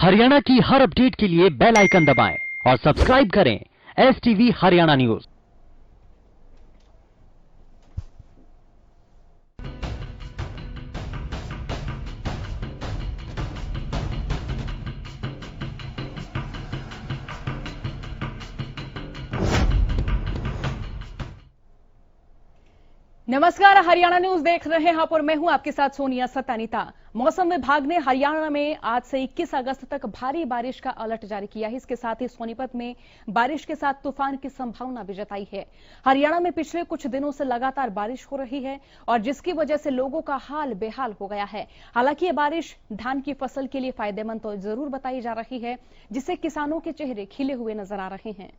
हरियाणा की हर अपडेट के लिए बेल आइकन दबाएं और सब्सक्राइब करें STV हरियाणा न्यूज। नमस्कार, हरियाणा न्यूज देख रहे हैं आप और मैं हूं आपके साथ सोनिया सतानीता। मौसम विभाग ने हरियाणा में आज से 21 अगस्त तक भारी बारिश का अलर्ट जारी किया है। इसके साथ ही सोनीपत में बारिश के साथ तूफान की संभावना भी जताई है। हरियाणा में पिछले कुछ दिनों से लगातार बारिश हो रही है और जिसकी वजह से लोगों का हाल बेहाल हो गया है। हालांकि ये बारिश धान की फसल के लिए फायदेमंद तो जरूर बताई जा रही है, जिससे किसानों के चेहरे खिले हुए नजर आ रहे हैं।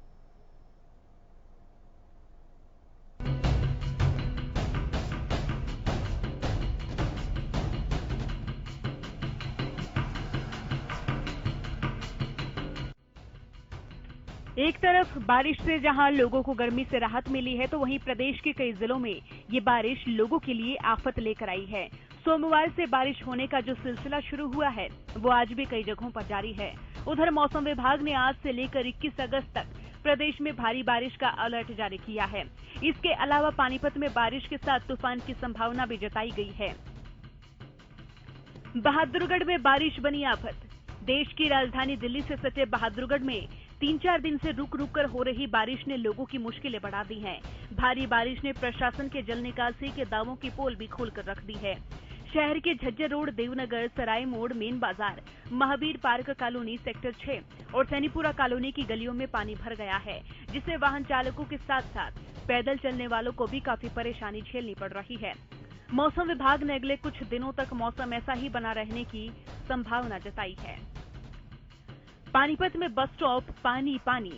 एक तरफ बारिश से जहां लोगों को गर्मी से राहत मिली है, तो वहीं प्रदेश के कई जिलों में ये बारिश लोगों के लिए आफत लेकर आई है। सोमवार से बारिश होने का जो सिलसिला शुरू हुआ है, वो आज भी कई जगहों पर जारी है। उधर मौसम विभाग ने आज से लेकर 21 अगस्त तक प्रदेश में भारी बारिश का अलर्ट जारी किया है। इसके अलावा पानीपत में बारिश के साथ तूफान की संभावना भी जताई गई है। बहादुरगढ़ में बारिश बनी आफत। देश की राजधानी दिल्ली से सटे बहादुरगढ़ में 3-4 दिन से रुक रुक कर हो रही बारिश ने लोगों की मुश्किलें बढ़ा दी हैं। भारी बारिश ने प्रशासन के जल निकासी के दावों की पोल भी खोलकर रख दी है। शहर के झज्जर रोड, देवनगर, सराय मोड़, मेन बाजार, महावीर पार्क कॉलोनी, सेक्टर 6 और सैनीपुरा कॉलोनी की गलियों में पानी भर गया है, जिससे वाहन चालकों के साथ साथ पैदल चलने वालों को भी काफी परेशानी झेलनी पड़ रही है। मौसम विभाग ने अगले कुछ दिनों तक मौसम ऐसा ही बना रहने की संभावना जताई है। पानीपत में बस स्टॉप पानी पानी।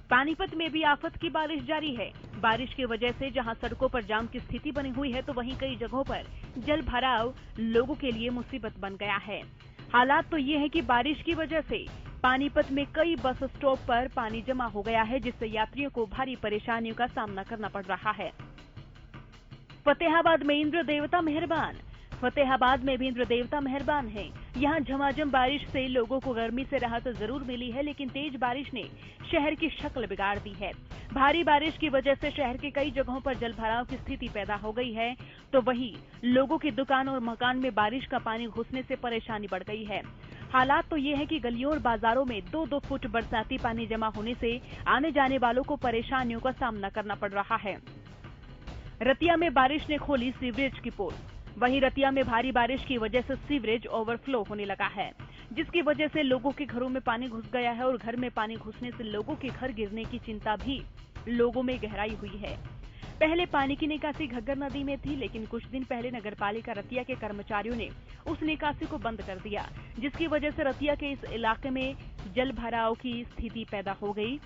पानीपत में भी आफत की बारिश जारी है। बारिश की वजह से जहां सड़कों पर जाम की स्थिति बनी हुई है, तो वहीं कई जगहों पर जल भराव लोगों के लिए मुसीबत बन गया है। हालात तो ये है कि बारिश की वजह से पानीपत में कई बस स्टॉप पर पानी जमा हो गया है, जिससे यात्रियों को भारी परेशानियों का सामना करना पड़ रहा है। फतेहाबाद में इंद्र देवता मेहरबान। फतेहाबाद में भी इंद्र देवता मेहरबान हैं। यहाँ झमाझम बारिश से लोगों को गर्मी से राहत जरूर मिली है, लेकिन तेज बारिश ने शहर की शक्ल बिगाड़ दी है। भारी बारिश की वजह से शहर के कई जगहों पर जलभराव की स्थिति पैदा हो गई है, तो वहीं लोगों की दुकान और मकान में बारिश का पानी घुसने से परेशानी बढ़ गई है। हालात तो ये है कि गलियों और बाजारों में 2-2 फुट बरसाती पानी जमा होने से आने जाने वालों को परेशानियों का सामना करना पड़ रहा है। रतिया में बारिश ने खोली सीवरेज की पोल। वहीं रतिया में भारी बारिश की वजह से सीवरेज ओवरफ्लो होने लगा है, जिसकी वजह से लोगों के घरों में पानी घुस गया है और घर में पानी घुसने से लोगों के घर गिरने की चिंता भी लोगों में गहराई हुई है। पहले पानी की निकासी घग्गर नदी में थी, लेकिन कुछ दिन पहले नगरपालिका रतिया के कर्मचारियों ने उस निकासी को बंद कर दिया, जिसकी वजह से रतिया के इस इलाके में जल भराव की स्थिति पैदा हो गई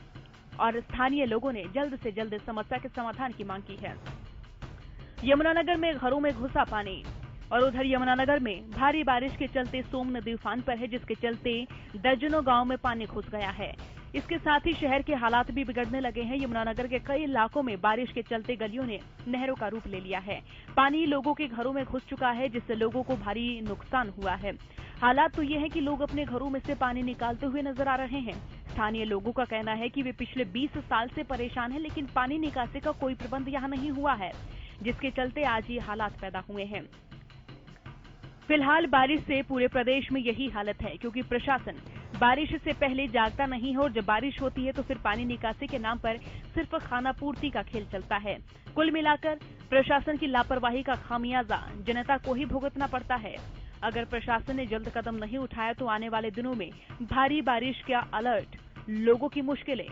और स्थानीय लोगों ने जल्द से जल्द समस्या के समाधान की मांग की है। यमुनानगर में घरों में घुसा पानी। और उधर यमुनानगर में भारी बारिश के चलते सोम नदी उफान पर है, जिसके चलते दर्जनों गांव में पानी घुस गया है। इसके साथ ही शहर के हालात भी बिगड़ने लगे हैं। यमुनानगर के कई इलाकों में बारिश के चलते गलियों ने नहरों का रूप ले लिया है। पानी लोगों के घरों में घुस चुका है, जिससे लोगों को भारी नुकसान हुआ है। हालात तो ये है कि लोग अपने घरों में से पानी निकालते हुए नजर आ रहे हैं। स्थानीय लोगों का कहना है कि वे पिछले 20 साल से परेशान हैं, लेकिन पानी निकासी का कोई प्रबंध यहाँ नहीं हुआ है, जिसके चलते आज ये हालात पैदा हुए हैं। फिलहाल बारिश से पूरे प्रदेश में यही हालत है, क्योंकि प्रशासन बारिश से पहले जागता नहीं है और जब बारिश होती है तो फिर पानी निकासी के नाम पर सिर्फ खाना पूर्ति का खेल चलता है। कुल मिलाकर प्रशासन की लापरवाही का खामियाजा जनता को ही भुगतना पड़ता है। अगर प्रशासन ने जल्द कदम नहीं उठाया तो आने वाले दिनों में भारी बारिश का अलर्ट लोगों की मुश्किलें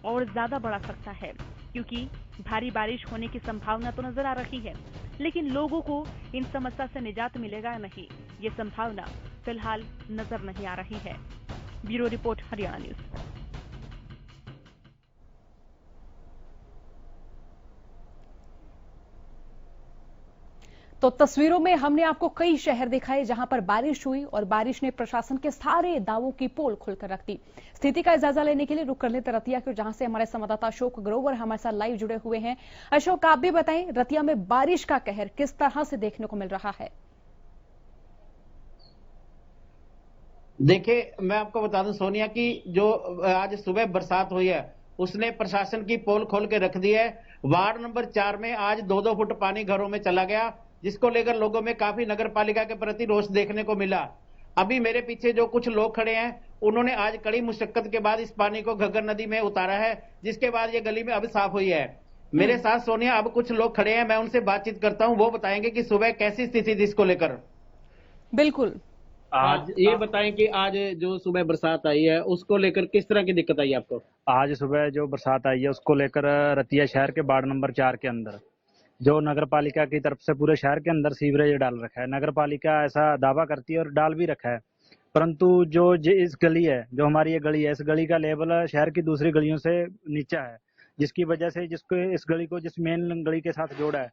और ज्यादा बढ़ा सकता है, क्योंकि भारी बारिश होने की संभावना तो नजर आ रही है, लेकिन लोगों को इन समस्या से निजात मिलेगा या नहीं, ये संभावना फिलहाल नजर नहीं आ रही है। Bureau report, Haryana news. तो तस्वीरों में हमने आपको कई शहर दिखाए जहां पर बारिश हुई और बारिश ने प्रशासन के सारे दावों की पोल खोलकर रख दी। स्थिति का जायजा लेने के लिए रुक कर लेते रतिया के, जहां से हमारे संवाददाता अशोक ग्रोवर हमारे साथ लाइव जुड़े हुए हैं। अशोक, आप भी बताएं, रतिया में बारिश का कहर किस तरह से देखने को मिल रहा है? देखिए, मैं आपको बता दूं सोनिया की जो आज सुबह बरसात हुई है उसने प्रशासन की पोल खोल के रख दी है। वार्ड नंबर 4 में आज 2-2 फुट पानी घरों में चला गया, जिसको लेकर लोगों में काफी नगर पालिका के प्रति रोष देखने को मिला। अभी मेरे पीछे जो कुछ लोग खड़े हैं उन्होंने आज कड़ी मुशक्कत के बाद इस पानी को घग्गर नदी में उतारा है, जिसके बाद ये गली में अब साफ हुई है। मेरे साथ सोनिया अब कुछ लोग खड़े हैं, मैं उनसे बातचीत करता हूं, वो बताएंगे कि सुबह कैसी स्थिति थी इसको लेकर। बिल्कुल। आज ये बताएं कि आज जो सुबह बरसात आई है उसको लेकर किस तरह की दिक्कत आई आपको? आज सुबह जो बरसात आई है उसको लेकर रतिया शहर के वार्ड नंबर 4 के अंदर जो नगर पालिका की तरफ से पूरे शहर के अंदर सीवरेज डाल रखा है। नगर पालिका ऐसा दावा करती है और डाल भी रखा है, परंतु जो इस गली है, जो हमारी ये गली है, इस गली का लेवल शहर की दूसरी गलियों से नीचा है, जिसकी वजह से जिसको इस गली को जिस मेन गली के साथ जोड़ा है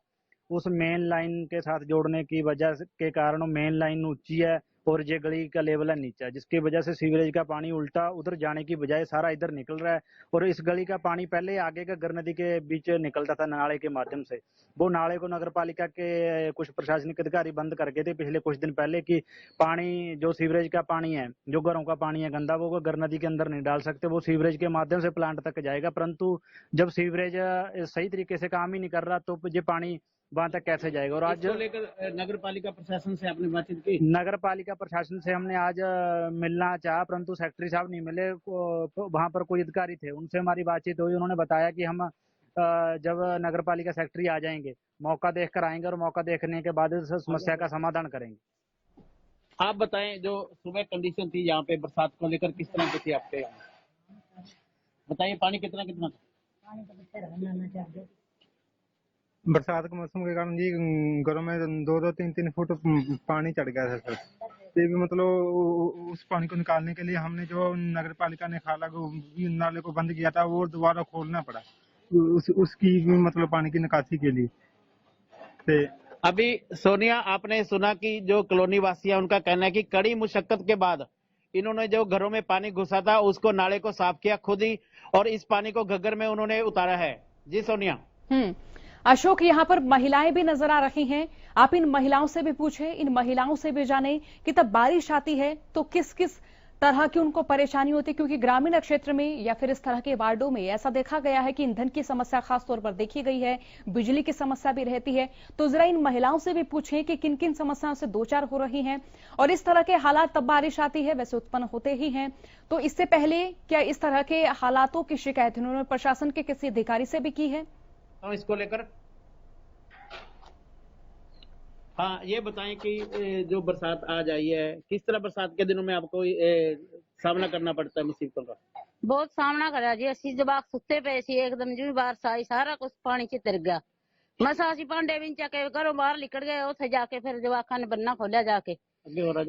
उस मेन लाइन के साथ जोड़ने की वजह के कारण मेन लाइन ऊंची है और ये गली का लेवल है नीचा, जिसकी वजह से सीवरेज का पानी उल्टा उधर जाने की बजाय सारा इधर निकल रहा है। और इस गली का पानी पहले आगे का गर नदी के बीच निकलता था नाले के माध्यम से, वो नाले को नगर पालिका के कुछ प्रशासनिक अधिकारी बंद कर गए थे पिछले कुछ दिन पहले कि पानी जो सीवरेज का पानी है, जो घरों का पानी है गंदा, वो गर नदी के अंदर नहीं डाल सकते, वो सीवरेज के माध्यम से प्लांट तक जाएगा। परंतु जब सीवरेज सही तरीके से काम ही नहीं कर रहा तो ये पानी वहां तक कैसे जाएगा। और आज लेकर नगर पालिका प्रशासन से आपने बातचीत की? नगर पालिका प्रशासन से हमने आज मिलना चाहा, परंतु सेक्रेटरी साहब नहीं मिले, वहां पर कोई अधिकारी थे, उनसे हमारी बातचीत हुई। उन्होंने बताया कि हम जब नगर पालिका सेक्रेटरी आ जाएंगे मौका देख कर आएंगे और मौका देखने के बाद इस समस्या का समाधान करेंगे। आप बताएं, जो सुबह कंडीशन थी यहाँ पे बरसात को लेकर किस तरह की थी आपके यहाँ? बताइए, पानी कितना था? बरसात के मौसम के कारण जी घरों में 2-2, 3-3 फुट पानी चढ़ गया था सर। ये भी मतलब उस पानी को निकालने के लिए हमने जो नगर पालिका ने खाला को नाले को बंद किया था वो दोबारा खोलना पड़ा उसकी मतलब पानी की निकासी के लिए। अभी सोनिया, आपने सुना कि जो कॉलोनी वासी है उनका कहना है कि कड़ी मुशक्कत के बाद इन्होंने जो घरों में पानी घुसा था उसको नाले को साफ किया खुद ही और इस पानी को घग्गर में उन्होंने उतारा है। जी सोनिया। अशोक, यहाँ पर महिलाएं भी नजर आ रही हैं, आप इन महिलाओं से भी पूछें, इन महिलाओं से भी जाने कि तब बारिश आती है तो किस किस तरह की उनको परेशानी होती है, क्योंकि ग्रामीण क्षेत्र में या फिर इस तरह के वार्डों में ऐसा देखा गया है कि ईंधन की समस्या खास तौर पर देखी गई है, बिजली की समस्या भी रहती है। तो जरा इन महिलाओं से भी पूछें कि किन किन समस्याओं से दो चार हो रही हैं और इस तरह के हालात तब बारिश आती है, वैसे उत्पन्न होते ही हैं, तो इससे पहले क्या इस तरह के हालातों की शिकायत उन्होंने प्रशासन के किसी अधिकारी से भी की है? इसको लेकर हाँ, ये बताएं कि जो बरसात आज आई है किस तरह बरसात के दिनों में आपको सामना करना पड़ता है मुसीबतों का? बहुत सामना करा जी, असी जवाक सुते पे सी, एकदम जी बारिश आई सारा कुछ पानी च तिर गया। मसा असी भांडे भी चके घरों बाहर निकल गए, उसे जाके फिर जवाखा ने बन्ना खोलिया, जाके अगे हो रहा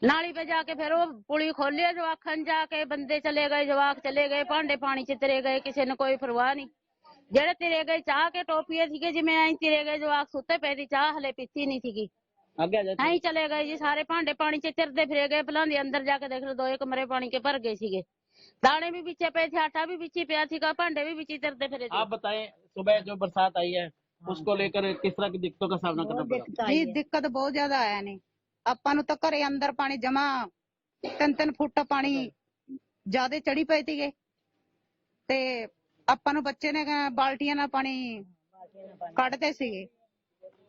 नाली पे जाके फिर वो पुली खोलिया, जवाखा ने जाके बंदे चले गए, जवाक चले गए, भांडे पानी च तिरे गए, किसी ने कोई परवाह नहीं। जेड़े तिरे गए चाह के टोपिए थी जिमें आई तिरे गए, जवाक सुते पे थी, चाह हले पीती नहीं थी, आई चले गए जी। सारे भांडे पानी च तिरते फिरे गए, भलांदी अंदर जाके देख लो 2 कमरे पानी के भर गए सीगे, दाने भी पीछे पे थे, आटा भी पीछे पे थी, भांडे भी पीछे तिरते फिरे। आप बताएं, सुबह जो बरसात आई है उसको लेकर किस तरह की दिक्कतों का सामना करना पड़ा? जी दिक्कत बहुत ज्यादा आया ने, ਆਪਾਂ ਨੂੰ ਤਾਂ ਘਰੇ ਅੰਦਰ ਪਾਣੀ ਜਮਾ 3-3 ਫੁੱਟ ਪਾਣੀ ਜ਼ਿਆਦਾ ਚੜੀ ਪਈ ਸੀਗੇ ਤੇ ਆਪਾਂ ਨੂੰ ਬੱਚੇ ने बाल्टियां ਨਾਲ पानी ਕੱਢਦੇ ਸੀਗੇ।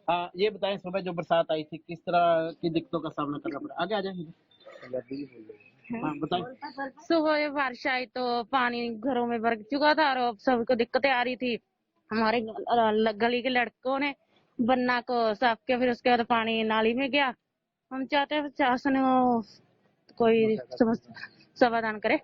हाँ, ये बताएं, सुबह जो बरसात आई थी किस तरह की दिक्कतों का सामना करना पड़ा? आगे आ जाएंगे। हाँ, बताएं। सुबह बारिश आई तो पानी घरों में भर चुका था और सबको दिक्कतें आ रही थी। हमारे गली के लड़कों ने बन्ना को साफ किया, फिर उसके बाद पानी नाली में गया। हम चाहते हैं प्रशासन कोई समाधान करे।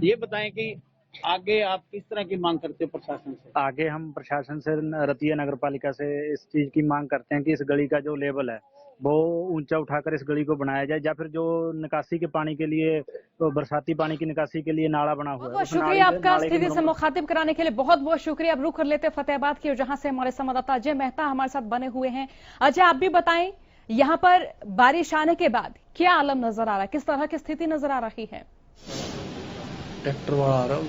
ये बताएं कि आगे आप किस तरह की मांग करते हो प्रशासन से? आगे हम प्रशासन से रतिया नगर पालिका से इस चीज की मांग करते हैं कि इस गली का जो लेवल है वो ऊंचा उठाकर इस गली को बनाया जाए, या फिर जो निकासी के पानी के लिए तो बरसाती पानी की निकासी के लिए नाला बना हुआ है। बहुत शुक्रिया आपका स्थिति से मुखातिब कराने के लिए, बहुत बहुत शुक्रिया। अब रुख कर लेते फतेहाबाद की, जहां से हमारे संवाददाता अजय मेहता हमारे साथ बने हुए हैं। अजय, आप भी बताएं, यहाँ पर बारिश आने के बाद क्या आलम नजर आ रहा है, किस तरह की स्थिति नजर आ रही है? ट्रैक्टर वाला आ रहा है।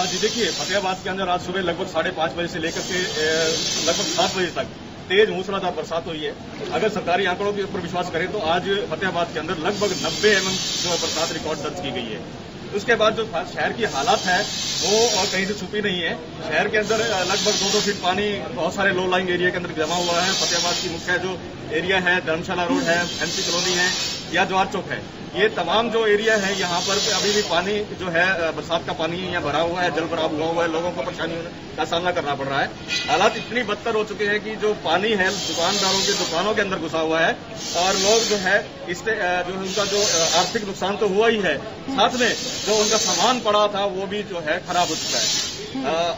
जी देखिए, फतेहाबाद के अंदर आज सुबह लगभग 5:30 बजे से लेकर के लगभग 7 बजे तक तेज मूसलाधार बरसात हुई है। अगर सरकारी आंकड़ों के ऊपर विश्वास करें तो आज फतेहाबाद के अंदर लगभग 90 mm जो बरसात रिकॉर्ड दर्ज की गई है। उसके बाद जो शहर की हालात है वो और कहीं से छुपी नहीं है। शहर के अंदर लगभग 2-2 फीट पानी बहुत सारे लो लाइंग एरिया के अंदर जमा हुआ है। फतेहाबाद की मुख्य जो एरिया है, धर्मशाला रोड है, एमसी कॉलोनी है या जवाहर चौक है, ये तमाम जो एरिया है यहाँ पर अभी भी पानी जो है बरसात का पानी यहाँ भरा हुआ है, जल भराव हुआ है, लोगों को परेशानियों का सामना करना पड़ रहा है। हालात इतनी बदतर हो चुके हैं कि जो पानी है दुकानदारों की दुकानों के अंदर घुसा हुआ है और लोग जो है इससे जो उनका जो आर्थिक नुकसान तो हुआ ही है, साथ में जो उनका सामान पड़ा था वो भी जो है खराब हो चुका है।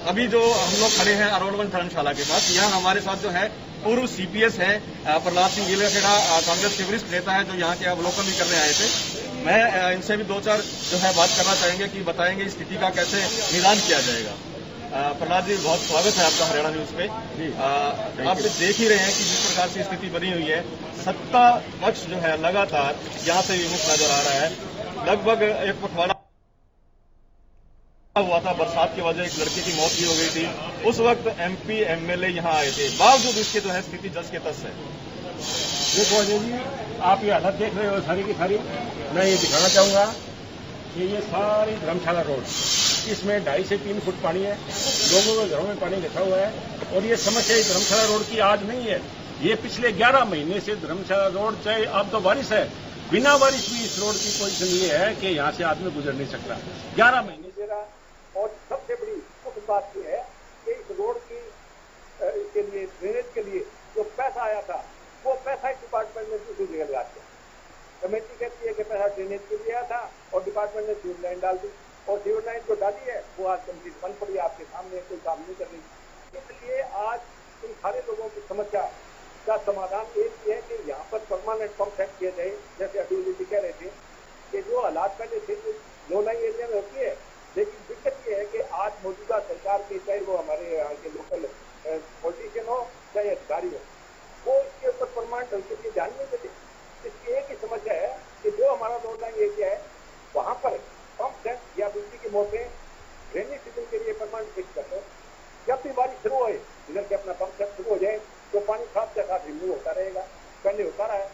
अभी जो हम लोग खड़े हैं अरोड़वन धर्मशाला के पास, यहाँ हमारे साथ जो है पूर्व सीपीएस है प्रहलाद सिंह गिलखेड़ा, कांग्रेस के वरिष्ठ नेता है, जो यहाँ के अवलोकन भी करने आए थे। मैं इनसे भी 2-4 जो है बात करना चाहेंगे कि बताएंगे इस स्थिति का कैसे निदान किया जाएगा। प्रहलाद जी, बहुत स्वागत है आपका हरियाणा न्यूज पे। आप देख ही रहे हैं कि जिस प्रकार से स्थिति बनी हुई है, सत्ता पक्ष जो है लगातार यहाँ से विमुख नजर आ रहा है। लगभग एक पखवाड़ा हुआ था, बरसात की वजह एक लड़के की मौत भी हो गई थी। उस वक्त एमपी एमएलए यहाँ आए थे, बावजूद इसके जो है स्थिति जस के तस है। देखो अजय जी, आप ये हालत देख रहे हो सारी की सारी। मैं ये दिखाना चाहूंगा कि ये सारी धर्मशाला रोड, इसमें 2.5 से 3 फुट पानी है, लोगों के घरों में पानी घुसा हुआ है। और ये समस्या धर्मशाला रोड की आज नहीं है, ये पिछले 11 महीने से धर्मशाला रोड, चाहे अब तो बारिश है, बिना बारिश भी इस रोड की पोजीशन ये है कि यहाँ से आदमी गुजर नहीं सकता 11 महीने से। और सबसे बड़ी मुख्य बात यह है कि इस रोड की के लिए ड्रेनेज के लिए जो पैसा आया था वो पैसा इस डिपार्टमेंट ने दूसरी जगह लगा दिया। कमेटी कहती है कि पैसा ड्रेनेज के लिए आया था और डिपार्टमेंट ने सीवर लाइन डाल दी, और सीवर लाइन जो डाली है वो आज कंप्लीट बंद पड़ी, आपके सामने कोई काम नहीं कर रही। इसलिए आज इन सारे लोगों की समस्या का समाधान एक ही है कि यहाँ पर परमानेंट पंप सेट किया जाए। जैसे अभी जी कह रहे थे कि जो हालात पहले थे लो लाइन एरिया में होती है, लेकिन दिक्कत ये है कि आज मौजूदा सरकार की, चाहे वो हमारे यहाँ के लोकल पॉलिटिशियन हो चाहे अधिकारी हो, वो इसके ऊपर परमानेंट ढंग से ध्यान नहीं देते। इसकी एक ही समस्या है कि जो हमारा रोड लाइन एरिया है वहाँ पर पंप सेट या बिजली की मोटरें ड्रेनेज सिस्टम के लिए परमानेंट फिक्स करते हैं। जब भी बारिश शुरू हो, इधर से अपना पंप सेट शुरू हो जाए तो पानी साथ के साथ रिन्यू होता रहेगा, पहले होता रहा है।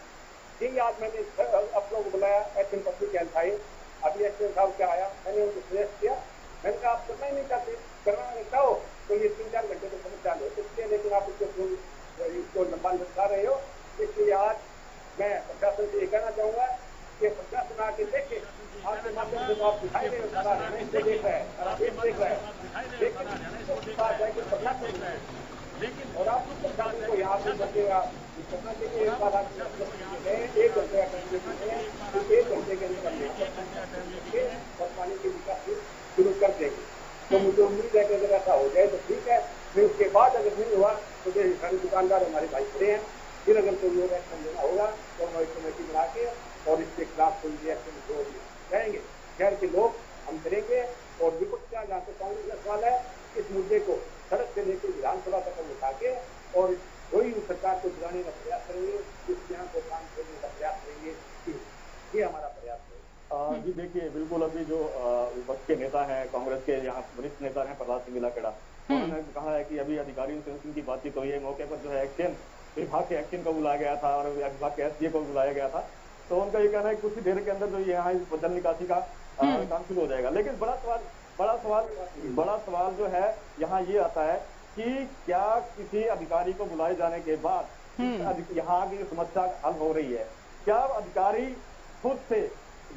यही आज मैंने आप लोगों को बुलाया, एक्शन पब्लिक हेल्थ आए, अभी एक्शन साहब क्या आया, मैंने उनको सजेस्ट किया, मैंने कहा आप करना ही नहीं चाहते, करना नहीं चाहो तो ये 3-4 घंटे में समस्या लो इसलिए, लेकिन आप इसको लंबा लटका रहे हो। इसलिए आज मैं प्रशासन से ये कहना चाहूंगा कि प्रशासन आके देखे, आपके माध्यम से तो आप दिखाई रहे हो, सारा देश देख रहा है, सारा देश देख रहा है, लेकिन प्रशासन और आप प्रशासन को यहाँ से बचेगा करना चाहिए। एक बार आप 1 घंटे का टाइम 1 घंटे के अंदर और पानी की निकास शुरू कर देंगे, तो मुझे उम्मीद है कि अगर ऐसा हो जाए तो ठीक है। फिर उसके बाद अगर नहीं हुआ तो जो सारे दुकानदार हमारे भाई खड़े हैं, फिर अगर कोई और एक्शन लेना होगा तो हम एक कमेटी बना के और इसके खिलाफ कोई एक्शन जो कहेंगे शहर के लोग हम करेंगे। और विपक्ष का जहाँ से कांग्रेस का सवाल है, इस मुद्दे को सड़क से लेकर विधानसभा तक उठा के और कोई सरकार को गिराने का प्रयास करेंगे, इस यहाँ को काम करने का प्रयास करेंगे। ये हमारा प्रयास है। जी देखिए, बिल्कुल अभी जो विपक्ष के नेता हैं, कांग्रेस के यहाँ वरिष्ठ नेता हैं प्रहलाद सिंह गिलखेड़ा, उन्होंने कहा है कि अभी अधिकारियों से उनकी बातचीत हुई है, मौके पर जो है एक्शन विभाग के एक्शन को बुलाया गया था और विभाग के एसडीए को बुलाया गया था। तो उनका ये कहना है कि कुछ ही देर के अंदर जो यहाँ जल निकासी का काम शुरू हो जाएगा। लेकिन बड़ा सवाल जो है यहाँ ये आता है कि क्या किसी अधिकारी को बुलाए जाने के बाद यहाँ की समस्या हल हो रही है, क्या अधिकारी खुद से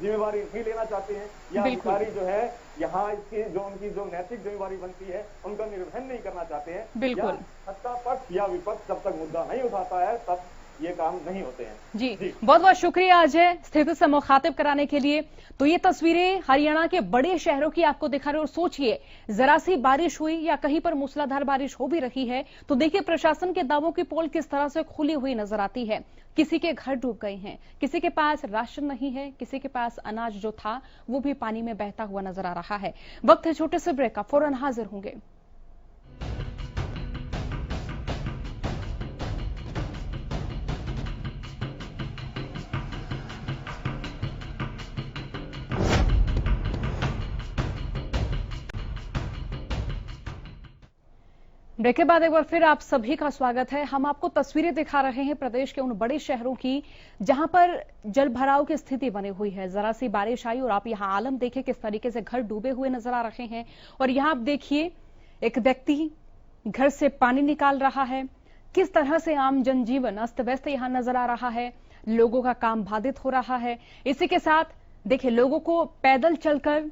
जिम्मेवारी नहीं लेना चाहते हैं, या अधिकारी जो है यहाँ इसकी जो उनकी जो नैतिक जिम्मेवारी बनती है उनका निर्वहन नहीं करना चाहते हैं। बिल्कुल, सत्ता पक्ष या विपक्ष जब तक मुद्दा नहीं उठाता है तब ये काम नहीं होते हैं। जी बहुत बहुत शुक्रिया अजय स्थिति से मुखातिब कराने के लिए। तो ये तस्वीरें हरियाणा के बड़े शहरों की आपको दिखा रहे, और सोचिए जरा सी बारिश हुई या कहीं पर मूसलाधार बारिश हो भी रही है तो देखिए प्रशासन के दावों की पोल किस तरह से खुली हुई नजर आती है। किसी के घर डूब गए हैं, किसी के पास राशन नहीं है, किसी के पास अनाज जो था वो भी पानी में बहता हुआ नजर आ रहा है। वक्त है छोटे से ब्रेक का, फौरन हाजिर होंगे। ब्रेक के बाद एक बार फिर आप सभी का स्वागत है। हम आपको तस्वीरें दिखा रहे हैं प्रदेश के उन बड़े शहरों की जहां पर जल भराव की स्थिति बनी हुई है। जरा सी बारिश आई और आप यहां आलम देखें किस तरीके से घर डूबे हुए नजर आ रहे हैं। और यहां आप देखिए एक व्यक्ति घर से पानी निकाल रहा है। किस तरह से आम जनजीवन अस्त व्यस्त यहां नजर आ रहा है, लोगों का काम बाधित हो रहा है। इसी के साथ देखिए लोगों को पैदल चलकर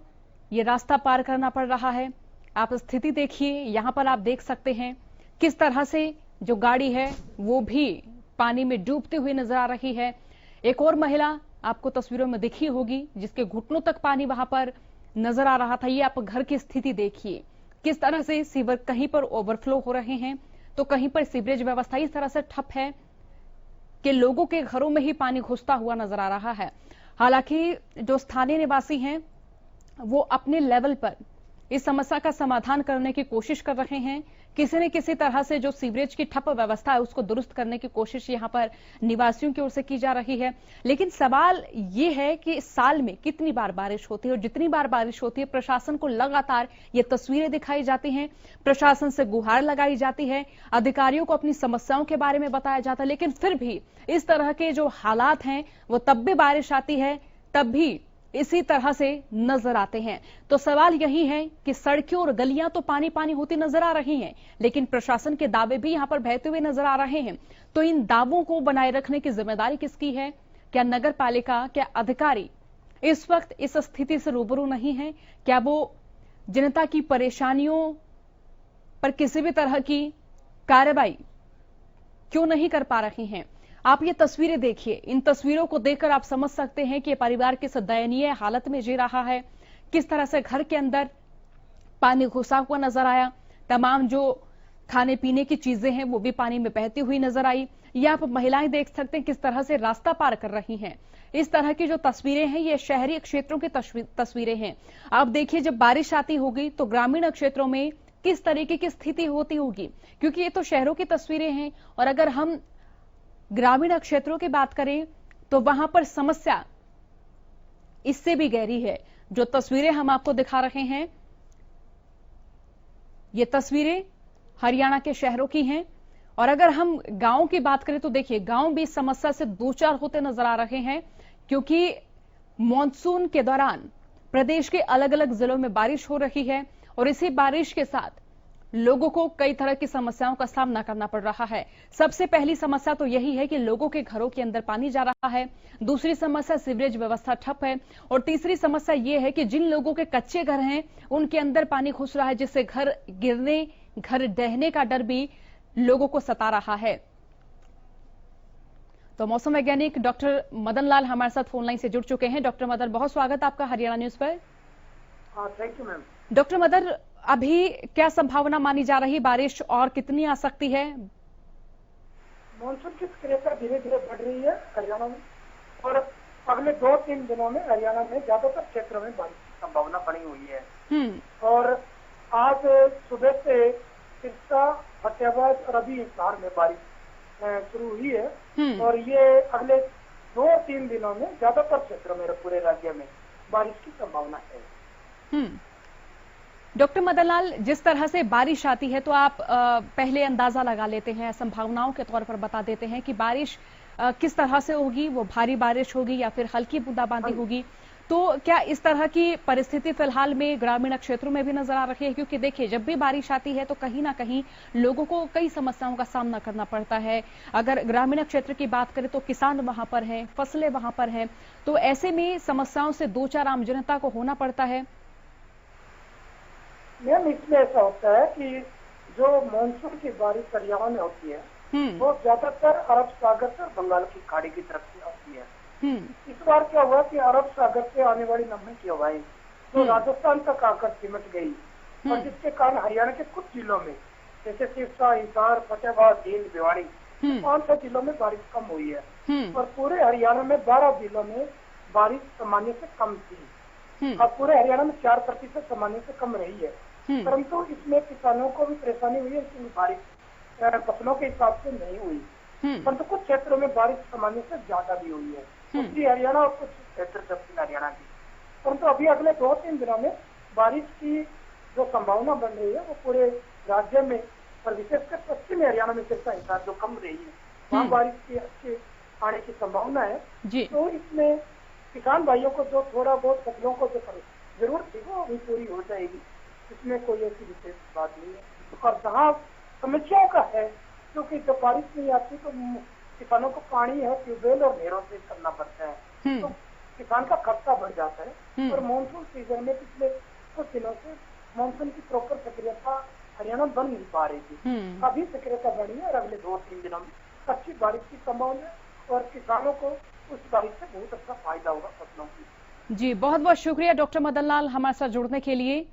ये रास्ता पार करना पड़ रहा है। आप स्थिति देखिए, यहां पर आप देख सकते हैं किस तरह से जो गाड़ी है वो भी पानी में डूबती हुई नजर आ रही है। एक और महिला आपको तस्वीरों में दिखी होगी जिसके घुटनों तक पानी वहां पर नजर आ रहा था। ये आप घर की स्थिति देखिए किस तरह से सीवर कहीं पर ओवरफ्लो हो रहे हैं तो कहीं पर सीवरेज व्यवस्था इस तरह से ठप है कि लोगों के घरों में ही पानी घुसता हुआ नजर आ रहा है। हालांकि जो स्थानीय निवासी हैं वो अपने लेवल पर इस समस्या का समाधान करने की कोशिश कर रहे हैं। किसी न किसी तरह से जो सीवरेज की ठप व्यवस्था है उसको दुरुस्त करने की कोशिश यहां पर निवासियों की ओर से की जा रही है। लेकिन सवाल ये है कि साल में कितनी बार बारिश होती है और जितनी बार बारिश होती है प्रशासन को लगातार ये तस्वीरें दिखाई जाती हैं, प्रशासन से गुहार लगाई जाती है, अधिकारियों को अपनी समस्याओं के बारे में बताया जाता है, लेकिन फिर भी इस तरह के जो हालात हैं वो तब भी बारिश आती है तब भी इसी तरह से नजर आते हैं। तो सवाल यही है कि सड़कें और गलियां तो पानी पानी होती नजर आ रही हैं, लेकिन प्रशासन के दावे भी यहां पर बहते हुए नजर आ रहे हैं। तो इन दावों को बनाए रखने की जिम्मेदारी किसकी है? क्या नगर पालिका, क्या अधिकारी इस वक्त इस स्थिति से रूबरू नहीं है? क्या वो जनता की परेशानियों पर किसी भी तरह की कार्रवाई क्यों नहीं कर पा रही हैं? आप ये तस्वीरें देखिए, इन तस्वीरों को देखकर आप समझ सकते हैं कि परिवार किस दयनीय हालत में जी रहा है। किस तरह से घर के अंदर पानी घुसा हुआ नजर आया, तमाम जो खाने पीने की चीजें हैं वो भी पानी में बहती हुई नजर आई। ये आप महिलाएं देख सकते हैं किस तरह से रास्ता पार कर रही हैं। इस तरह की जो तस्वीरें हैं ये शहरी क्षेत्रों की तस्वीरें हैं। आप देखिए जब बारिश आती होगी तो ग्रामीण क्षेत्रों में किस तरीके की स्थिति होती होगी, क्योंकि ये तो शहरों की तस्वीरें हैं। और अगर हम ग्रामीण क्षेत्रों की बात करें तो वहां पर समस्या इससे भी गहरी है। जो तस्वीरें हम आपको दिखा रहे हैं ये तस्वीरें हरियाणा के शहरों की हैं। और अगर हम गांव की बात करें तो देखिए गांव भी इस समस्या से दो चार होते नजर आ रहे हैं, क्योंकि मॉनसून के दौरान प्रदेश के अलग अलग जिलों में बारिश हो रही है और इसी बारिश के साथ लोगों को कई तरह की समस्याओं का सामना करना पड़ रहा है। सबसे पहली समस्या तो यही है कि लोगों के घरों के अंदर पानी जा रहा है, दूसरी समस्या सीवरेज व्यवस्था ठप है और तीसरी समस्या यह है कि जिन लोगों के कच्चे घर हैं उनके अंदर पानी घुस रहा है, जिससे घर गिरने, घर ढहने का डर भी लोगों को सता रहा है। तो मौसम वैज्ञानिक डॉक्टर मदन लाल हमारे साथ फोन लाइन से जुड़ चुके हैं। डॉक्टर मदन, बहुत स्वागत आपका हरियाणा न्यूज पर। Thank you ma'am. Doctor Madan, अभी क्या संभावना मानी जा रही, बारिश और कितनी आ सकती है? मानसून की सक्रियता धीरे धीरे बढ़ रही है हरियाणा में और अगले 2-3 दिनों में हरियाणा में ज्यादातर क्षेत्रों में बारिश की संभावना बनी हुई है। और आज सुबह से सिरसा, फतेहाबाद और अभी हिसार में बारिश शुरू हुई है और ये अगले 2-3 दिनों में ज्यादातर क्षेत्रों में पूरे राज्य में बारिश की संभावना है। डॉक्टर मदन लाल, जिस तरह से बारिश आती है तो आप पहले अंदाजा लगा लेते हैं, संभावनाओं के तौर पर बता देते हैं कि बारिश किस तरह से होगी, वो भारी बारिश होगी या फिर हल्की बूंदाबांदी होगी। तो क्या इस तरह की परिस्थिति फिलहाल में ग्रामीण क्षेत्रों में भी नजर आ रही है? क्योंकि देखिए जब भी बारिश आती है तो कहीं ना कहीं लोगों को कई समस्याओं का सामना करना पड़ता है। अगर ग्रामीण क्षेत्र की बात करें तो किसान वहां पर है, फसलें वहां पर है, तो ऐसे में समस्याओं से दो चार आम जनता को होना पड़ता है। मैम, इसमें ऐसा होता है कि जो मानसून की बारिश हरियाणा में होती है वो ज्यादातर अरब सागर से बंगाल की खाड़ी की तरफ से आती है। इस बार क्या हुआ कि अरब सागर से आने वाली नमी की हवाएं तो राजस्थान तक आकर सिमट गई और जिसके कारण हरियाणा के कुछ जिलों में जैसे सिरसा, हिसार, फतेहाबाद, जींद, भिवाड़ी 5-6 जिलों में बारिश कम हुई है और पूरे हरियाणा में 12 जिलों में बारिश सामान्य से कम थी। अब पूरे हरियाणा में 4% सामान्य से कम रही है, परंतु इसमें किसानों को भी परेशानी हुई है क्योंकि बारिश फसलों के हिसाब से नहीं हुई, परंतु कुछ क्षेत्रों में बारिश सामान्य से ज्यादा भी हुई है, उत्तरी हरियाणा और कुछ क्षेत्र दक्षिण हरियाणा की। परंतु अभी अगले 2-3 दिनों में बारिश की जो संभावना बन रही है वो पूरे राज्य में और विशेषकर पश्चिमी हरियाणा में सिरसा हिसार जो कम रही है वहाँ बारिश की अच्छी आने की संभावना है जी। तो इसमें किसान भाइयों को जो थोड़ा बहुत फसलों को जो जरूरत थी वो अभी पूरी हो जाएगी, इसमें कोई ऐसी विशेष बात नहीं है। और जहाँ समस्याओं का है क्योंकि जब बारिश नहीं आती तो किसानों को पानी है ट्यूबवेल और नहरों से करना पड़ता है तो किसान का खर्चा बढ़ जाता है। और मानसून सीजन में पिछले कुछ दिनों से मानसून की प्रॉपर सक्रियता हरियाणा बन नहीं पा रही थी, अभी सक्रियता बढ़ी है और अगले 2-3 दिनों में अच्छी बारिश की संभावना है और किसानों को उस बारिश से बहुत अच्छा फायदा होगा फसलों की। जी, बहुत बहुत शुक्रिया डॉक्टर मदन लाल हमारे साथ जुड़ने के लिए।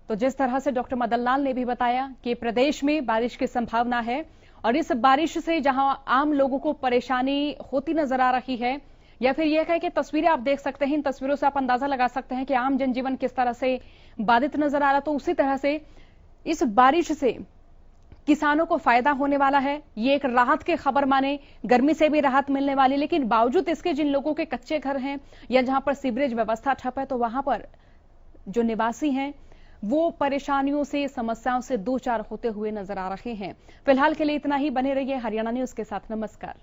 तो जिस तरह से डॉक्टर मदन लाल ने भी बताया कि प्रदेश में बारिश की संभावना है और इस बारिश से जहां आम लोगों को परेशानी होती नजर आ रही है या फिर यह कहें कि तस्वीरें आप देख सकते हैं, इन तस्वीरों से आप अंदाजा लगा सकते हैं कि आम जनजीवन किस तरह से बाधित नजर आ रहा, तो उसी तरह से इस बारिश से किसानों को फायदा होने वाला है। ये एक राहत की खबर माने, गर्मी से भी राहत मिलने वाली, लेकिन बावजूद इसके जिन लोगों के कच्चे घर हैं या जहां पर सीवरेज व्यवस्था ठप है तो वहां पर जो निवासी हैं वो परेशानियों से, समस्याओं से दो चार होते हुए नजर आ रहे हैं। फिलहाल के लिए इतना ही। बने रहिए हरियाणा न्यूज के साथ। नमस्कार।